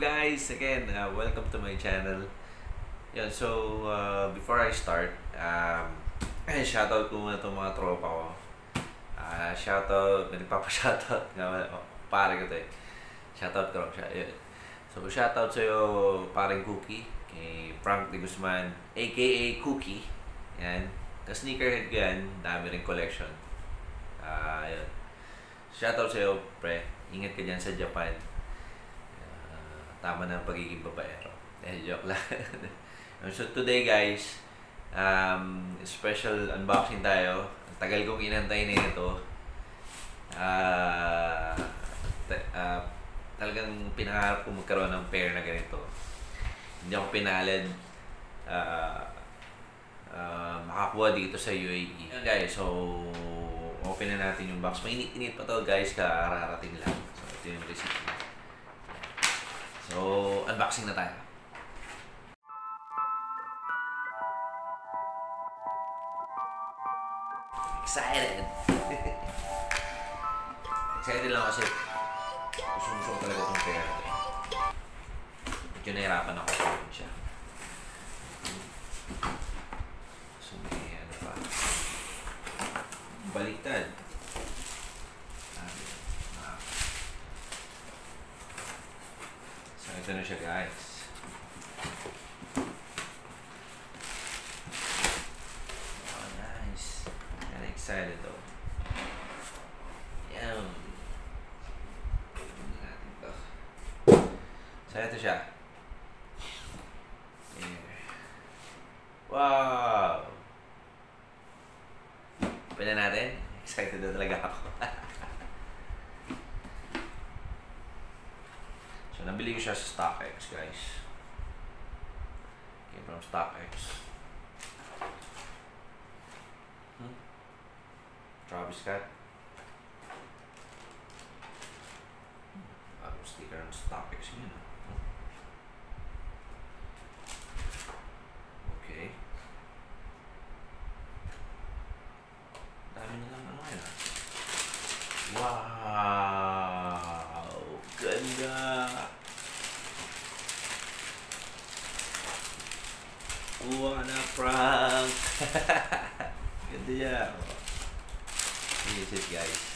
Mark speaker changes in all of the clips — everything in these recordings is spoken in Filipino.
Speaker 1: guys? Again, welcome to my channel. Yan, so before I start, shoutout ko muna itong mga tropa ko. Shoutout, may nagpapa-shoutout nga, pare ko ito eh. Shoutout ko lang siya. Yan. So shoutout sa'yo, paring Cookie, kay Frank de Guzman, aka Cookie. Yan, ka-sneakerhead ko yan, dami rin collection. Yan. Shoutout sa'yo, pre. Ingat ka dyan sa Japan. Tama na ang pagiging babaero. Joke lang. So today guys, special unboxing tayo. Ang tagal kong inantay na ito. Talagang pinangarap ko magkaroon ng pair na ganito. Hindi ako pinalad makakuha dito sa UAE. Guys, so open na natin yung box. Mainit-init pa to guys, kararating lang. So ito yung receipt. So, unboxing na tayo. Excited! Excited lang kasi gusto ko talaga itong pair na ito. Medyo nahirapan ako kung siya. So, may ano pa. Baliktad. Ito na siya guys. Oh nice. I'm excited though. Yan. So ito siya. Wow! Open na natin. Excited na talaga ako. So, nabili ko siya sa StockX, guys. Came from StockX. Travis Scott. Bagong sticker ng StockX yun. Okay. Dami na lang ano yun. Wow! Ganda! What a prank! Ganda niya. This is it guys.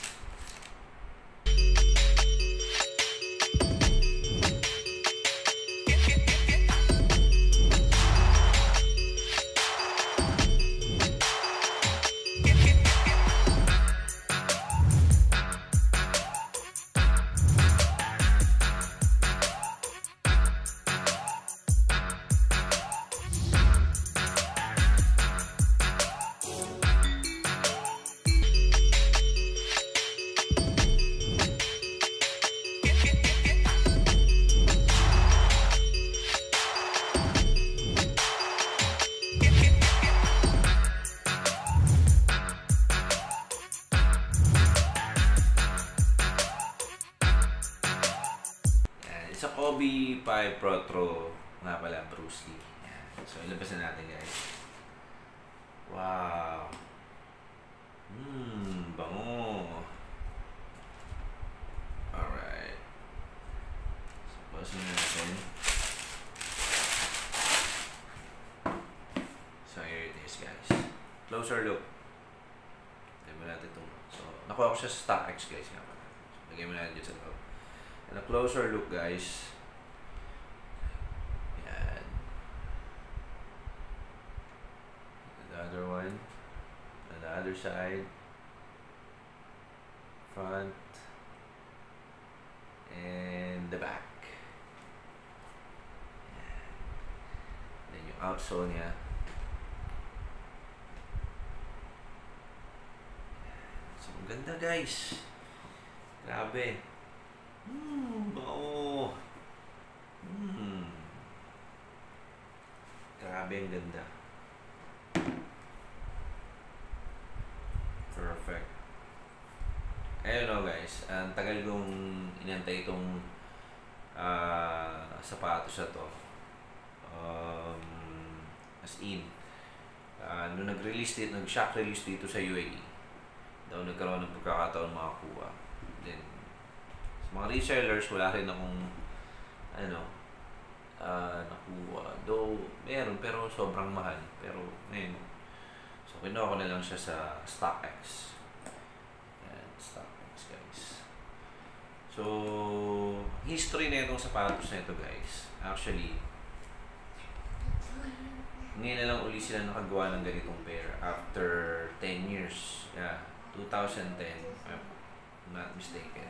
Speaker 1: Sa Kobe 5 Protro nga pala, Bruce Lee. Yan. So, ilabas na natin guys. Wow! Bango! Alright. So, pasin natin. So, here it is guys. Closer look. Lagyan mo natin ito. So, nakuha ko siya sa StockX guys. So, lagyan mo natin dito sa loob. And a closer look guys. Yan. The other one. On the other side. Front. And the back. Yan. Then yung outsole niya. So, ang ganda guys. Grabe. Bao. Grabe ang ganda. Perfect. Ayun o guys, ang tagal kong inantay itong sapatos na to. As in, nung nag-release dito, nag-shock release dito sa UAE, daw nagkaroon ng pagkakataon makakuha. Then, sa mga resellers, wala rin akong nakuha. Though, meron, pero sobrang mahal. Pero, ngayon, so, kinuha ko na lang siya sa StockX. Yan, StockX, guys. So, history na itong sapatos na ito, guys. Actually, ngayon na lang uli sila nakagawa ng ganitong pair after 10 years. Yeah, 2010, I'm not mistaken.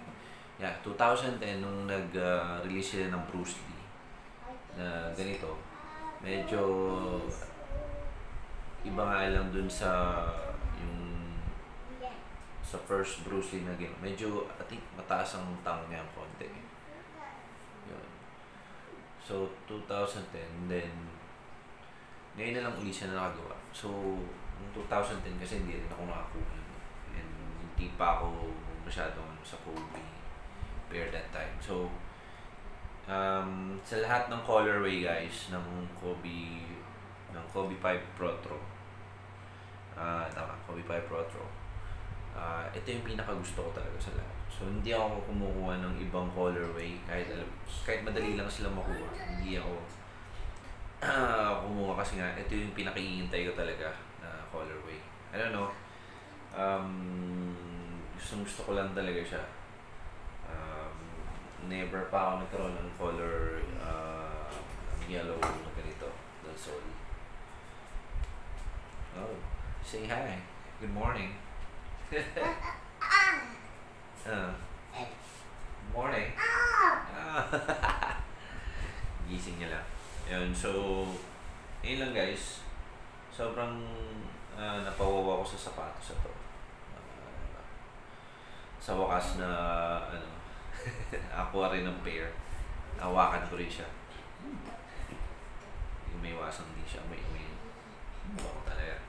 Speaker 1: Yeah, 2010 nung nag-release sila ng Bruce Lee na ganito. Medyo iba nga lang dun sa yung sa first Bruce Lee na game. Medyo, I think, mataas ang tang niya ang konti. Yun. So, 2010, then ngayon na lang uli siya na nakagawa. So, noong 2010 kasi hindi rin ako nakakuha. And hindi pa ako masyadong sa Kobe pair that time. So, sa lahat ng colorway guys, ng Kobe 5 Protro. Kobe 5 Protro. Ito yung pinakagusto ko talaga sa lahat. So, hindi ako kumukuha ng ibang colorway kahit madali lang sila makuha. Hindi ako kumuha kasi nga ito yung pinakihintay ko talaga na colorway. I don't know. Gusto ko lang talaga siya. Never pa ako nagkaroon ng color yellow na ganito. That's all. Oh, say hi. Good morning. Morning. Gising niya lang. Yun, so, yun lang guys. Sobrang napawawa ko sa sapatos ito. Sa wakas na, ako rin ng pair. Hawakan ko rin siya. May wasang din siya. May bako talaga.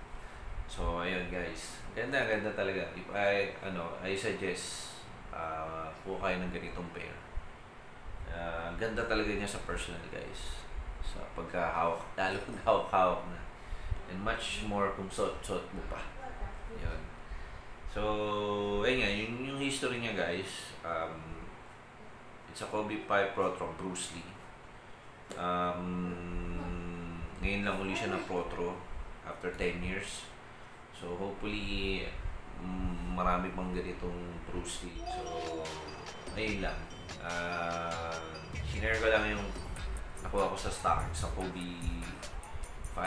Speaker 1: So, ayun guys. Ganda talaga. If I suggest, po kayo ng ganitong pair. Ganda talaga niya sa personal guys. Sa pagkahawak, lalo kung hawak-hawak na. And much more kung suot mo pa. Yun. So, ayun nga, yung history niya guys, it's a Kobe 5 Protro Bruce Lee. Ngayon lang uli siya ng Protro after 10 years. So, hopefully, marami pang ganitong Bruce Lee. So, ayun lang. Shinare ko lang yung nakuha ko sa stock sa Kobe 5.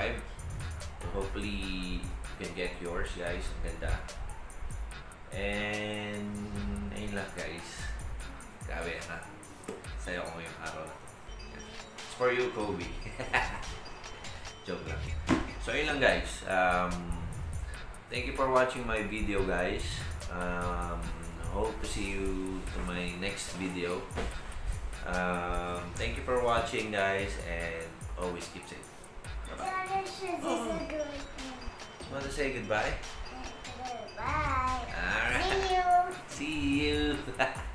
Speaker 1: So hopefully you can get yours guys. Ang ganda. And ayun lang guys. Grabe na. Saya ko ngayong araw na to. It's for you Kobe. Joke lang. So ayun lang guys. Thank you for watching my video guys. Hope to see you to my next video. Thank you for watching guys and always keep safe. Bye-bye. Want to say goodbye?
Speaker 2: Goodbye.
Speaker 1: Alright.
Speaker 2: See you.
Speaker 1: See you.